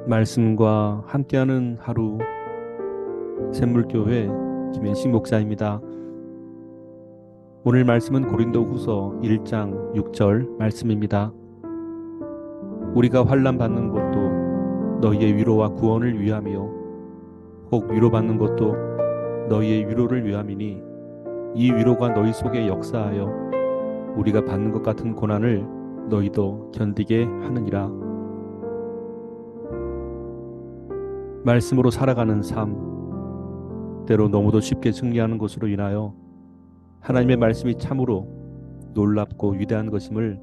말씀과 함께하는 하루, 샘물교회 김현식 목사입니다. 오늘 말씀은 고린도후서 1장 6절 말씀입니다. 우리가 환난 받는 것도 너희의 위로와 구원을 위함이요 혹 위로받는 것도 너희의 위로를 위함이니 이 위로가 너희 속에 역사하여 우리가 받는 것 같은 고난을 너희도 견디게 하느니라. 말씀으로 살아가는 삶, 때로 너무도 쉽게 승리하는 것으로 인하여 하나님의 말씀이 참으로 놀랍고 위대한 것임을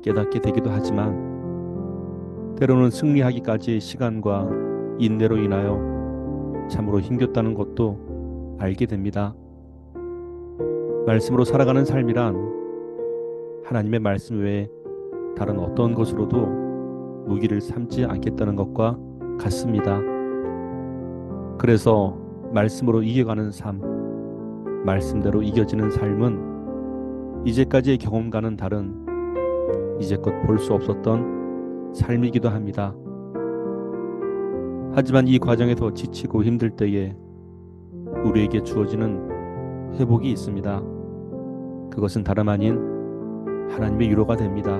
깨닫게 되기도 하지만, 때로는 승리하기까지의 시간과 인내로 인하여 참으로 힘겹다는 것도 알게 됩니다. 말씀으로 살아가는 삶이란 하나님의 말씀 외에 다른 어떤 것으로도 무기를 삼지 않겠다는 것과 같습니다. 그래서 말씀으로 이겨가는 삶, 말씀대로 이겨지는 삶은 이제까지의 경험과는 다른, 이제껏 볼 수 없었던 삶이기도 합니다. 하지만 이 과정에서 지치고 힘들 때에 우리에게 주어지는 회복이 있습니다. 그것은 다름 아닌 하나님의 위로가 됩니다.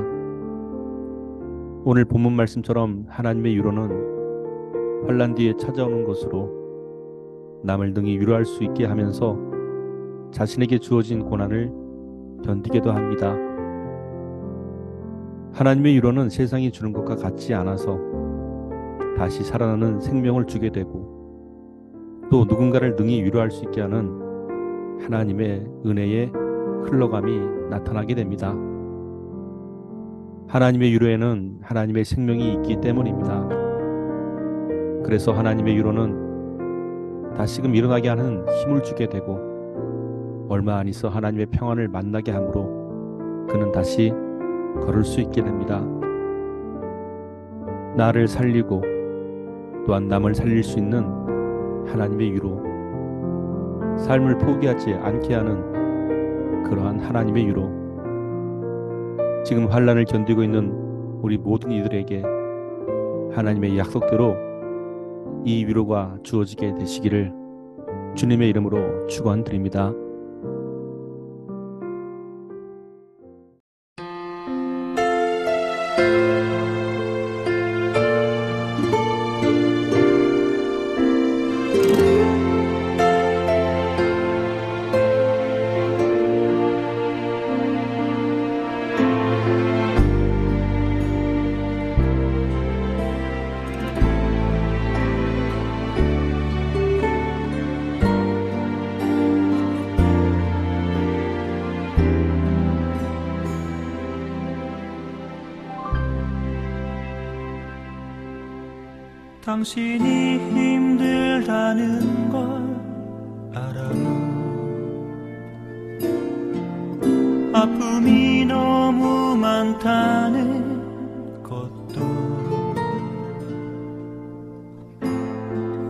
오늘 본문 말씀처럼 하나님의 위로는 환난 뒤에 찾아오는 것으로 남을 능히 위로할 수 있게 하면서 자신에게 주어진 고난을 견디게도 합니다. 하나님의 위로는 세상이 주는 것과 같지 않아서 다시 살아나는 생명을 주게 되고, 또 누군가를 능히 위로할 수 있게 하는 하나님의 은혜의 흘러감이 나타나게 됩니다. 하나님의 위로에는 하나님의 생명이 있기 때문입니다. 그래서 하나님의 위로는 다시금 일어나게 하는 힘을 주게 되고, 얼마 안 있어 하나님의 평안을 만나게 하므로 그는 다시 걸을 수 있게 됩니다. 나를 살리고 또한 남을 살릴 수 있는 하나님의 위로, 삶을 포기하지 않게 하는 그러한 하나님의 위로, 지금 환난을 견디고 있는 우리 모든 이들에게 하나님의 약속대로 이 위로가 주어지게 되시기를 주님의 이름으로 축원드립니다. 당신이 힘들다는 걸 알아요. 아픔이 너무 많다는 것도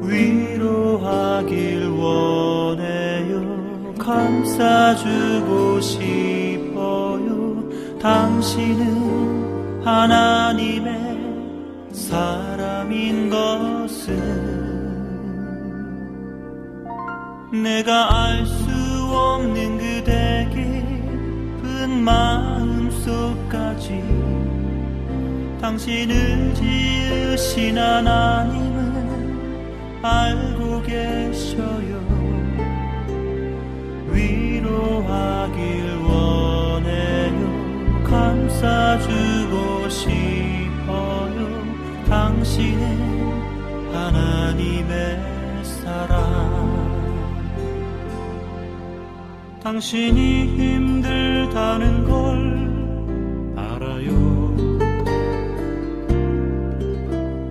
위로하길 원해요. 감싸주고 싶어요. 당신은 하나님의 사람인 것은 내가 알 수 없는 그대 깊은 마음속까지 당신을 지으신 하나님은 알고 계셔요. 위로하길 원해요. 감싸주고 싶어요. 당신은 하나님의 사랑. 당신이 힘들다는 걸 알아요.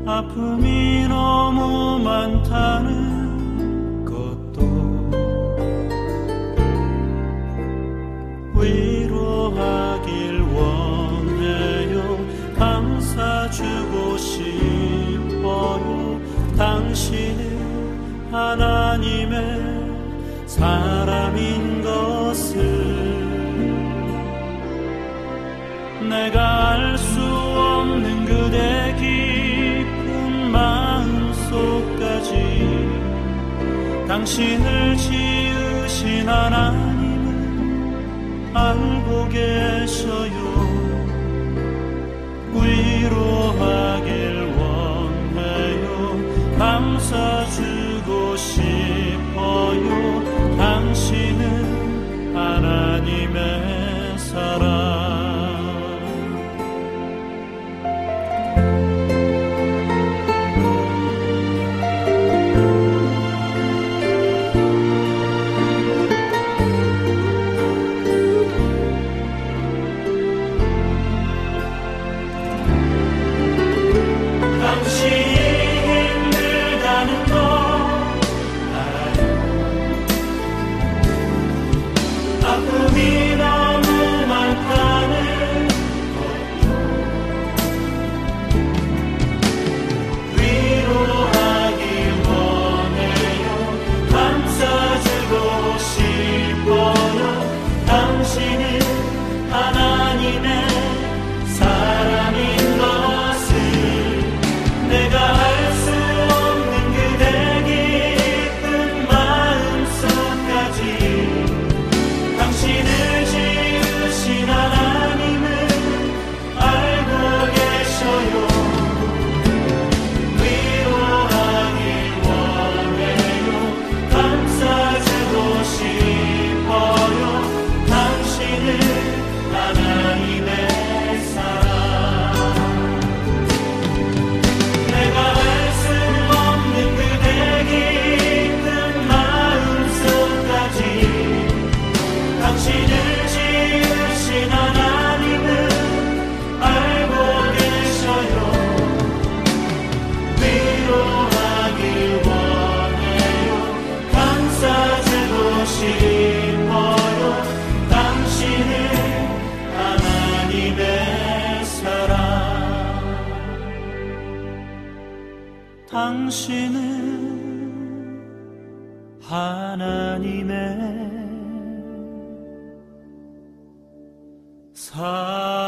아픔이 너무 많다는 것도 위로하길 원해요. 감싸주고 싶어요. 당신은 하나님의 사람인 것을 내가 알 수 없는 그대 당신을 지으신 하나님은 알고 계셔요. 위로하길 원해요. 감싸주고 싶어요. 당신은 하나님의 사랑. 당신은 하나님의 사랑.